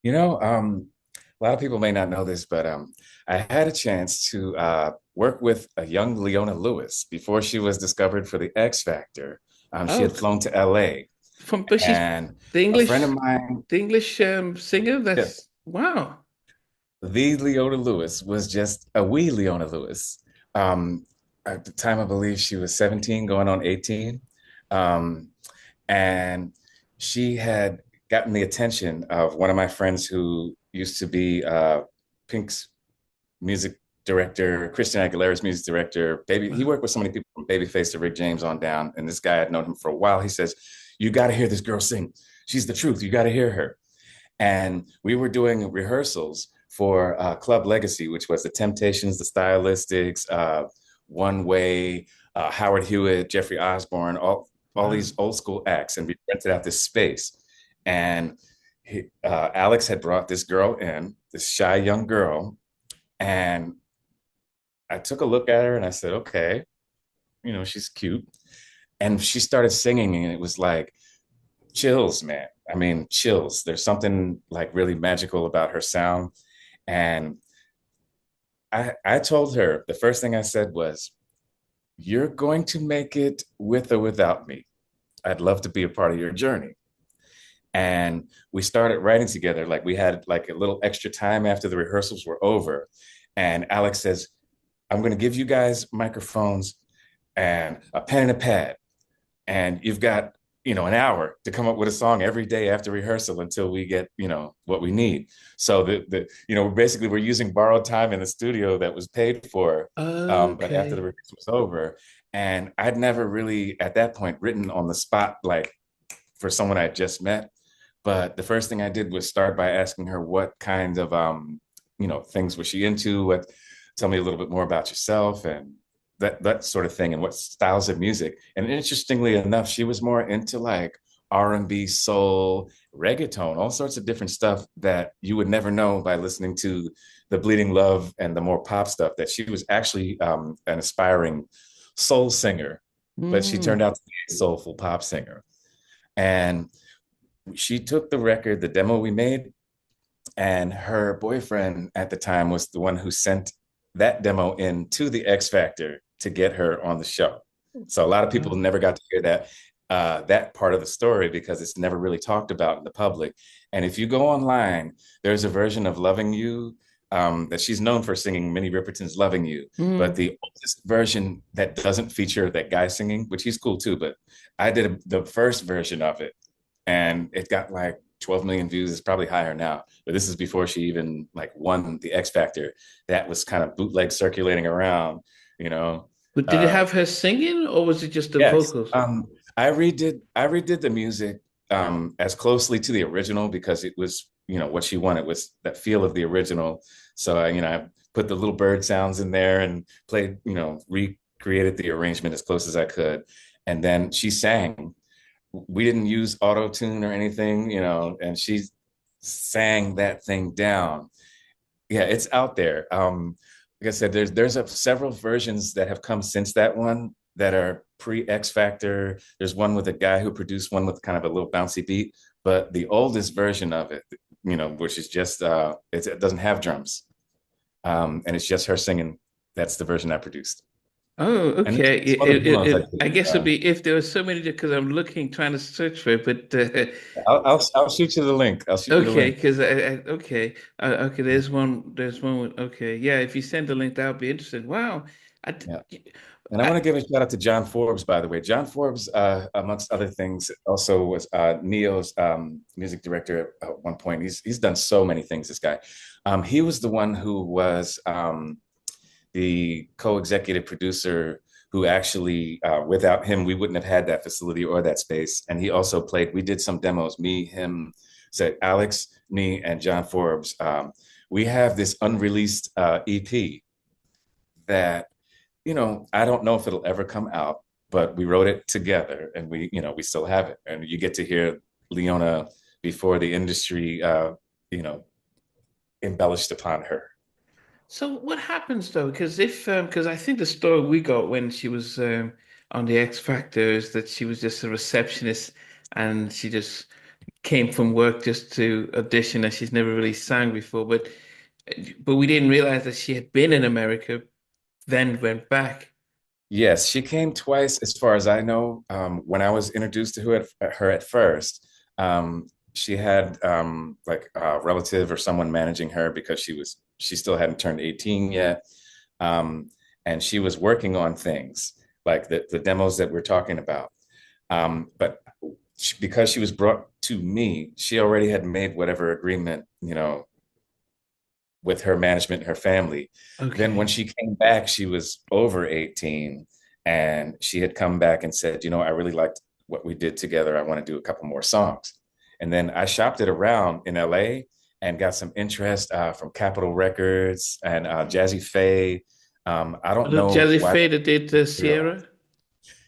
A lot of people may not know this, but I had a chance to work with a young Leona Lewis before she was discovered for the X Factor. She Oh, had flown to LA, but she's and the a friend English, of mine, the English singer. yes, That's wow. the Leona Lewis was just a wee Leona Lewis. Um, at the time, I believe she was 17, going on 18. Um, and she had gotten the attention of one of my friends who used to be Pink's music director, Christian Aguilera's music director. Baby, he Wow. worked with so many people from Babyface to Rick James on down. And this guy had known him for a while. He says, "You got to hear this girl sing. She's the truth. You got to hear her." And we were doing rehearsals for Club Legacy, which was the Temptations, the Stylistics, One Way, Howard Hewitt, Jeffrey Osborne, all Wow. these old school acts, and we rented out this space. And Alex had brought this girl in, this shy young girl, and I took a look at her and I said, "Okay, she's cute." And she started singing, and it was like chills, man. I mean, chills. There's something like really magical about her sound. And I told her the first thing I said was, "You're going to make it with or without me. I'd love to be a part of your journey." And we started writing together. Like we had like a little extra time after the rehearsals were over. And Alex says, "I'm going to give you guys microphones and a pen and a pad. And you've got, an hour to come up with a song every day after rehearsal until we get, what we need." So basically we're using borrowed time in the studio that was paid for. But after the Okay. rehearsal was over, and I'd never really at that point written on the spot, like for someone I just met. But the first thing I did was start by asking her what kind of things was she into, tell me a little bit more about yourself and that sort of thing, and what styles of music. And interestingly enough, she was more into like R&B, soul, reggaeton, all sorts of different stuff that you would never know by listening to the Bleeding Love and the more pop stuff, that she was actually an aspiring soul singer, but she turned Mm. out to be a soulful pop singer. And she took the record, the demo we made, and her boyfriend at the time was the one who sent that demo in to the X Factor to get her on the show. So a lot of people Wow. never got to hear that part of the story because it's never really talked about in the public. And if you go online, there's a version of "Loving You" that she's known for singing. Minnie Riperton's "Loving You," but Mm. the oldest version that doesn't feature that guy singing, which he's cool too, but I did the first version of it, and it got like 12 million views. It's probably higher now, but this is before she even like won the X Factor. That was kind of bootleg circulating around, you know. But did it Uh, have her singing, or was it just the yes, vocals? I redid the music as closely to the original because it was, what she wanted was that feel of the original. So I put the little bird sounds in there and played, recreated the arrangement as close as I could, and then she sang. We didn't use auto tune or anything, and she sang that thing down. Yeah, it's out there. Like I said, there's several versions that have come since that one that are pre X Factor. There's one with a guy who produced one with kind of a little bouncy beat, but the oldest version of it, which is just it doesn't have drums, and it's just her singing. That's the version I produced, Oh, and there's okay. some other ones I did. I guess it'd be if there were so many because I'm looking, trying to search for it, but I'll shoot you the link. I'll shoot you the okay, link. because okay, okay. There's one with okay, yeah. If you send the link, that would be interesting. Wow, I, Yeah. And I want I to give a shout out to John Forbes, by the way. John Forbes, amongst other things, also was Neo's music director at one point. He's done so many things, this guy. He was the one who was the co-executive producer who actually, without him, we wouldn't have had that facility or that space. And he also played, we did some demos, me, him, said Alex, me, and John Forbes. We have this unreleased EP that I don't know if it'll ever come out, but we wrote it together, and we still have it. And you get to hear Leona before the industry, you know, embellished upon her. so what happens though? Because if because I think the story we got when she was on the X Factor is that she was just a receptionist and she just came from work just to audition, and she's never really sang before. But we didn't realize that she had been in America, then went back. Yes, she came twice, as far as I know. When I was introduced to her at first, she had like a relative or someone managing her because she still hadn't turned 18 yet. Um, and she was working on things like the demos that we're talking about. But because she was brought to me, she already had made whatever agreement, with her management and her family. Then when Okay. she came back, she was over 18 and she had come back and said, I really liked what we did together. I want to do a couple more songs. And then I shopped it around in LA and got some interest from Capitol Records and Jazzy Faye. I don't The know Jazzy why Faye that did materialized. Sierra.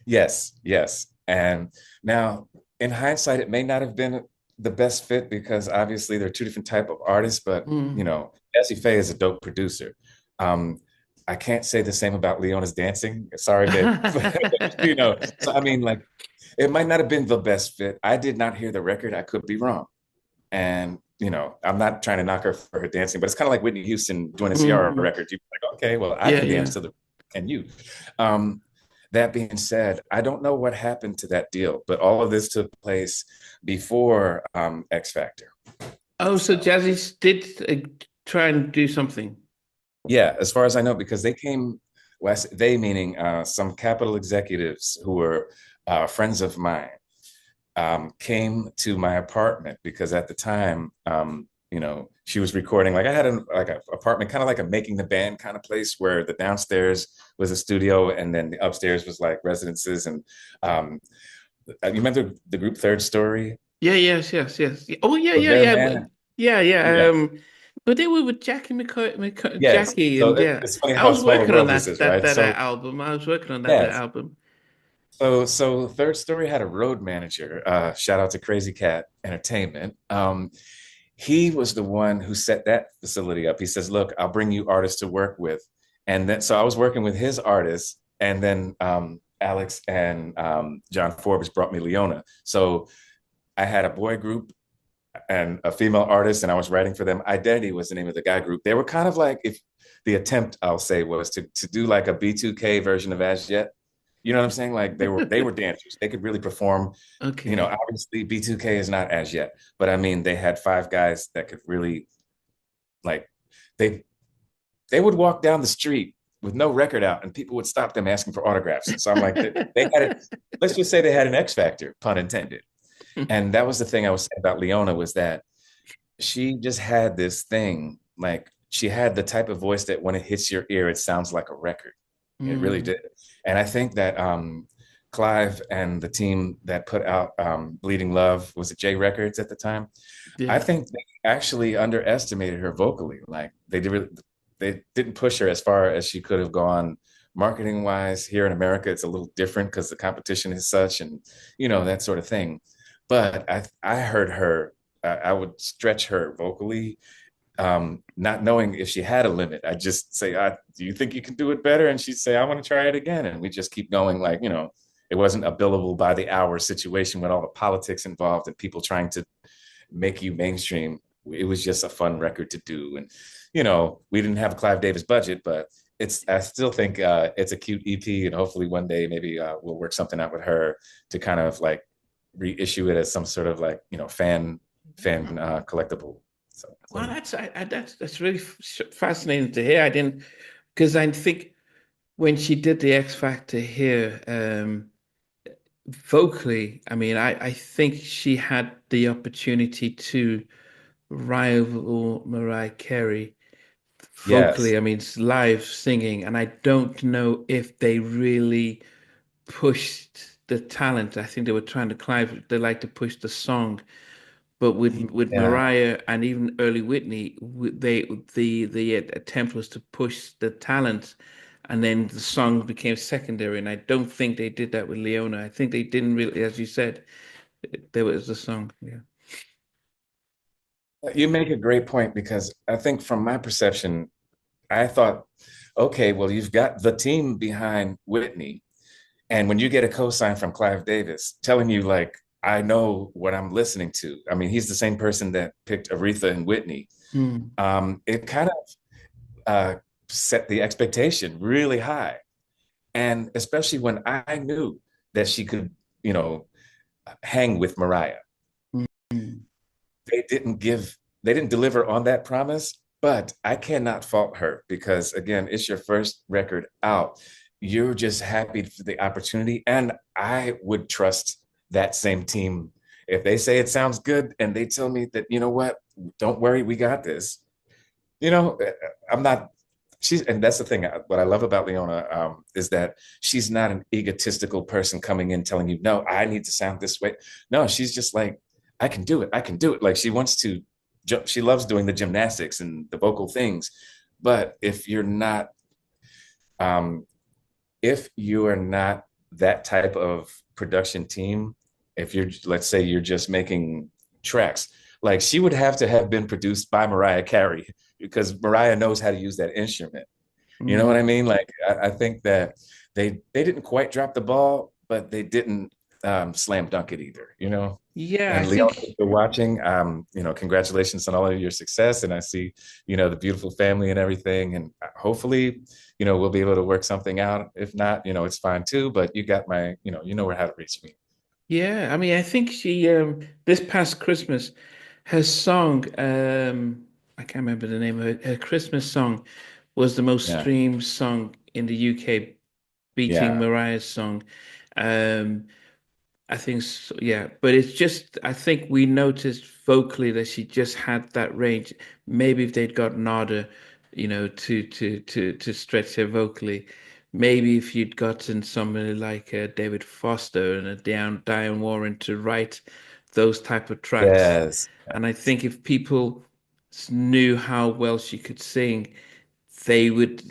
Yes, yes. And now, in hindsight, it may not have been the best fit because obviously they're two different type of artists, but Mm. Jesse Faye is a dope producer. Um, I can't say the same about Leona's dancing. Sorry, babe. So I mean, like, it might not have been the best fit. I did not hear the record. I could be wrong. And I'm not trying to knock her for her dancing, but it's kind of like Whitney Houston doing a Ciara Mm. record. You're like, okay, well, I Yeah, can dance yeah. to the and you. Um, that being said, I don't know what happened to that deal, but all of this took place before X Factor. Oh, so So Jazzy did try and do something. yeah, as far as I know, because they came, they meaning some Capitol executives who were friends of mine, came to my apartment because at the time, she was recording. Like I had a apartment, kind of like a making the band kind of place where the downstairs was a studio and then the upstairs was like residences. And um, you remember the group Third Story? Yeah, yes, yes, yes. Oh, yeah, Well, yeah, their yeah, band, yeah, yeah. yes, But they were with yes. Jackie, So and yeah, it's funny I how was small the working on world this is, right? that So album. I was working on that yes, album. so Third Story had a road manager. Shout out to Crazy Cat Entertainment. He was the one who set that facility up. He says, "Look, I'll bring you artists to work with," and then so I was working with his artists, and then Alex and John Forbes brought me Leona. So I had a boy group and a female artist, and I was writing for them. Identity was the name of the guy group. They were kind of like if the attempt, I'll say, was to do like a B2K version of As Yet. You know what I'm saying? Like they were dancers. They could really perform. Okay. Obviously B2K is not As Yet, but I mean they had five guys that could really like they they would walk down the street with no record out and people would stop them asking for autographs. So I'm like they had it. Let's just say they had an X factor, pun intended. And that was the thing I was saying about Leona was that she just had this thing, like she had the type of voice that when it hits your ear, it sounds like a record. It really Mm, did. And I think that Clive and the team that put out Bleeding Love, was it J Records at the time? I yeah. think they actually underestimated her vocally. Like they didn't push her as far as she could have gone marketing wise. Here in America, it's a little different because the competition is such and that sort of thing. But I heard her, I would stretch her vocally, not knowing if she had a limit. I just say, do you think you can do it better? And she'd say, I want to try it again. And we just keep going, like, it wasn't a billable by the hour situation with all the politics involved and people trying to make you mainstream. It was just a fun record to do. And, we didn't have a Clive Davis budget, but I still think it's a cute EP. And hopefully one day maybe we'll work something out with her to kind of like reissue it as some sort of like, fan collectible. Well, So that's really fascinating to hear. I didn't because I think when she did the X Factor here, vocally, I mean, I think she had the opportunity to rival Mariah Carey vocally. yes, I mean, it's live singing, and I don't know if they really pushed the talent. I think they were trying to climb. They like to push the song, but with yeah. Mariah and even early Whitney, the attempt was to push the talent, and then the song became secondary. And I don't think they did that with Leona. I think they didn't really, as you said, there was the song. Yeah. You make a great point because I think from my perception, I thought, okay, well, you've got the team behind Whitney. And when you get a cosign from Clive Davis telling you like I know what I'm listening to. I mean, he's the same person that picked Aretha and Whitney. Mm, It kind of set the expectation really high. And especially when I knew that she could, you know, hang with Mariah. mm. They didn't give, they didn't deliver on that promise, but I cannot fault her because again, it's your first record out. You're just happy for the opportunity. And I would trust that same team. If they say it sounds good and they tell me that, you know what, don't worry, we got this. You know, I'm not, she's, and that's the thing. What I love about Leona is that she's not an egotistical person coming in telling you, no, I need to sound this way. No, she's just like, I can do it. I can do it. Like she wants to jump. She loves doing the gymnastics and the vocal things. But um, if you are not that type of production team, if you're, let's say you're just making tracks, like she would have to have been produced by Mariah Carey because Mariah knows how to use that instrument. You know what I Mm. mean? Like I think that they didn't quite drop the ball, but they didn't slam dunk it either, you know? Yeah, I And Leon, if think. you're watching, you know, congratulations on all of your success. And I see, you know, the beautiful family and everything. And hopefully, you know, we'll be able to work something out. If not, you know, it's fine too. But you got my, you know where how to reach me. Yeah, I mean, I think she this past Christmas, her song, I can't remember the name of it. Her Christmas song was the most Yeah. streamed song in the UK, beating Yeah. Mariah's song. Um, I think so, yeah, but it's just I think we noticed vocally that she just had that range. Maybe if they'd got Nada, to stretch her vocally, maybe if you'd gotten somebody like David Foster and a Diane Warren to write those type of tracks, Yes. and I think if people knew how well she could sing, they would,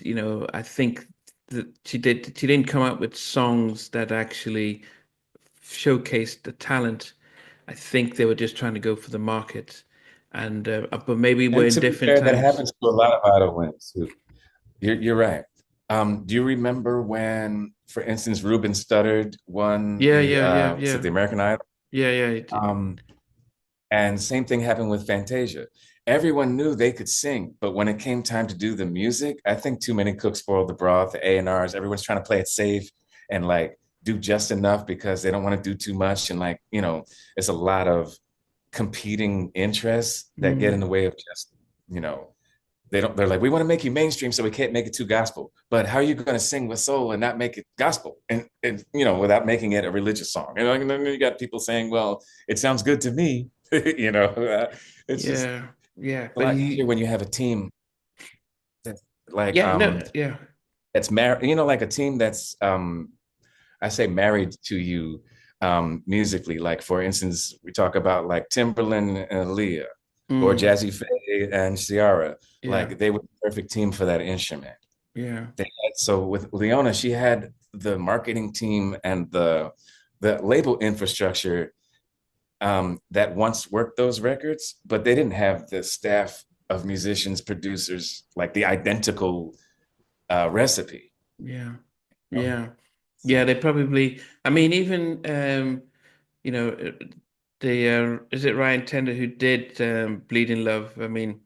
I think that she didn't come up with songs that actually showcased the talent. I think they were just trying to go for the market, and but maybe we're And in to be different fair, that times. happens to a lot of idol wins too. You're right. Do you remember when, for instance, Ruben Studdard won Yeah, the yeah, yeah, was it yeah, the American Idol? yeah, yeah. It did. Um, and same thing happened with Fantasia. Everyone knew they could sing, but when it came time to do the music, I think too many cooks spoiled the broth, the A&Rs, everyone's trying to play it safe and like do just enough because they don't want to do too much. And like, you know, it's a lot of competing interests that get in Mm, the way of just, you know, they're like, we want to make you mainstream, so we can't make it too gospel. But how are you going to sing with soul and not make it gospel? And you know, without making it a religious song. And then you got people saying, well, it sounds good to me. You know, it's just yeah, yeah. a But lot easier you, when you have a team that's like yeah, no, yeah. that's married, you know, like a team that's I say married to you musically. Like for instance, we talk about like Timberland and Aaliyah or Mm, Jazzy Faye and Ciara. yeah, Like they were the perfect team for that instrument. yeah, So with Leona, she had the marketing team and the label infrastructure that once worked those records, but they didn't have the staff of musicians, producers, like the identical recipe. yeah, You know? yeah, yeah. So They probably. I mean, even you know, the is it Ryan Tender who did Bleed in Love? I mean,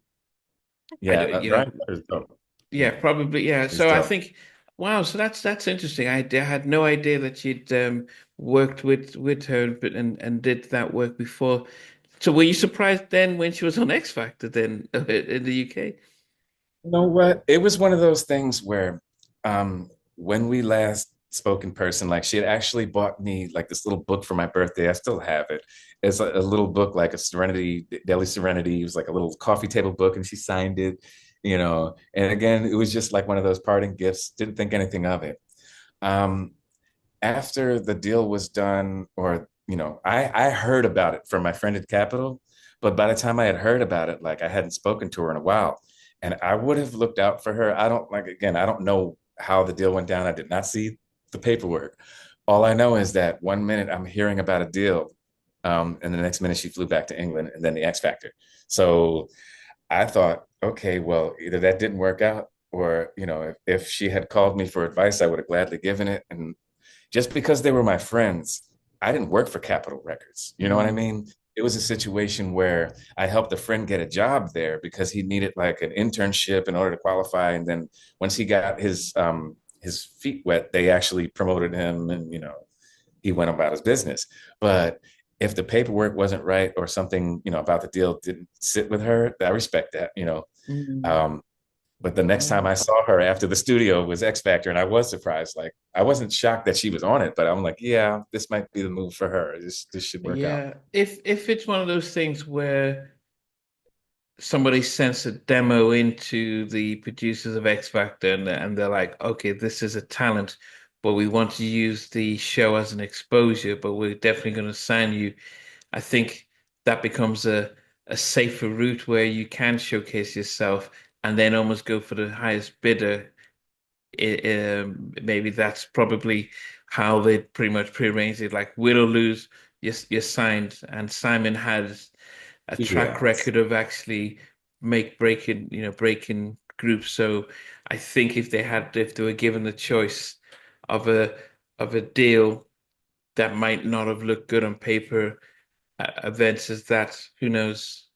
I yeah, don't, Brian is dope. yeah, Yeah, probably. Yeah. he's So I dope. think, wow. So that's interesting. I had no idea that she'd worked with her, and did that work before. So were you surprised then when she was on X Factor then in the UK? You know what? It was one of those things where when we last spoke in person, like she had actually bought me like this little book for my birthday. I still have it. It's a little book, like a Serenity, Daily Serenity. It was like a little coffee table book, and she signed it, you know. And again, it was just like one of those parting gifts. Didn't think anything of it. Um, After the deal was done, or you know, I heard about it from my friend at Capitol, but by the time I had heard about it, like I hadn't spoken to her in a while, and I would have looked out for her. I don't like again, I don't know how the deal went down. I did not see the paperwork. All I know is that one minute I'm hearing about a deal, and the next minute she flew back to England, and then the X Factor. So I thought, okay, well, either that didn't work out, or you know, if she had called me for advice, I would have gladly given it. And just because they were my friends, I didn't work for Capitol Records. You know what I mean? It was a situation where I helped a friend get a job there because he needed like an internship in order to qualify. And then once he got his feet wet, they actually promoted him, and he went about his business. But if the paperwork wasn't right or something, about the deal didn't sit with her, I respect that. Um, but the next time I saw her after the studio was X Factor, and I was surprised. Like, I wasn't shocked that she was on it, but I'm like, yeah, this might be the move for her. This should work out. Yeah, if it's one of those things where somebody sends a demo into the producers of X Factor, and they're like, okay, this is a talent, but we want to use the show as an exposure, but we're definitely going to sign you. I think that becomes a safer route where you can showcase yourself and then almost go for the highest bidder. Maybe that's probably how they pretty much prearranged it. Like, win or lose, you're signed. And Simon has a track Yeah. record of actually breaking groups. So I think if they were given the choice of a deal that might not have looked good on paper, events as that, who knows?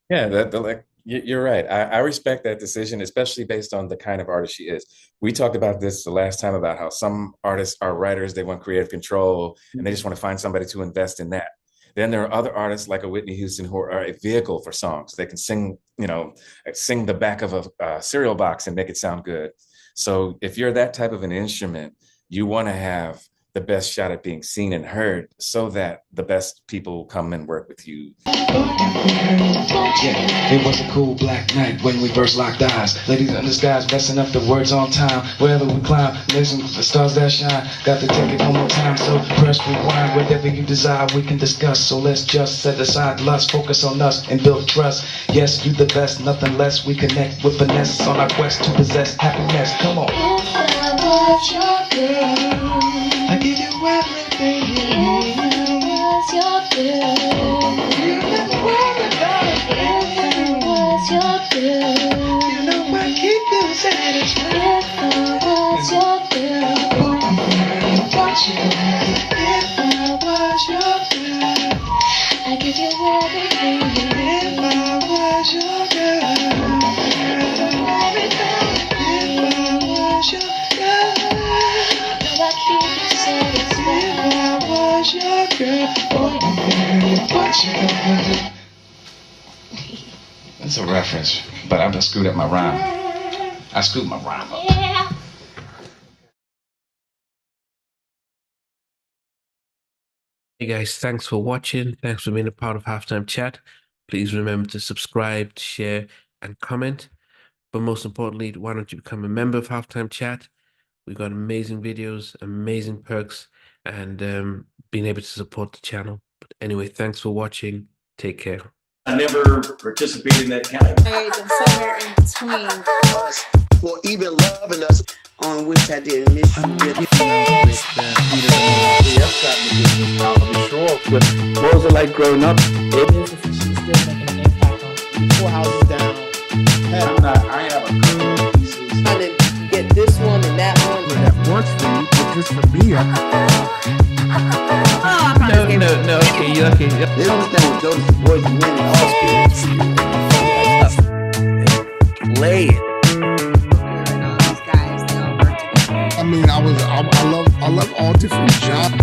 Yeah, like you're right. I respect that decision, especially based on the kind of artist she is. We talked about this the last time about how some artists are writers, they want creative control, and they just want to find somebody to invest in that. Then there are other artists like a Whitney Houston who are a vehicle for songs. They can sing, sing the back of a cereal box and make it sound good. So if you're that type of an instrument, you want to have the best shot at being seen and heard so that the best people come and work with you. Yeah, it was a cool black night when we first locked eyes. Ladies in the skies, messing up the words on time. Wherever we climb, listen to the stars that shine. Got to take it one more time, so press rewind. Whatever you desire, we can discuss. So let's just set aside lust, focus on us, and build trust. Yes, you the best, nothing less. We connect with finesse on our quest to possess happiness. Come on. If I was your girl, I give you everything you if need. I was your girl, You never worry about a if I thing. was your girl, You know I keep you satisfied. if I was your girl, Watch you. If I was your girl, I give you everything you need. if I was your girl, if I was your girl, No, I keep you satisfied. if I was your girl, what you gonna do? That's a reference, but I just screwed up my rhyme. I screwed my rhyme up. Yeah. Hey guys, thanks for watching. Thanks for being a part of Halftime Chat. Please remember to subscribe, share, and comment. But most importantly, why don't you become a member of Halftime Chat? We've got amazing videos, amazing perks, and being able to support the channel. But anyway, thanks for watching. Take care. I never participated in that category. And somewhere in between, us or even loving us, on which I didn't miss you with. What was it like growing up? she's still making an impact on 4 houses down. I have a couple of pieces. Trying to get this one and that one. That works for you, but just for me, No, okay. They don't understand what those boys and men all Play it. I mean, I love all different genres.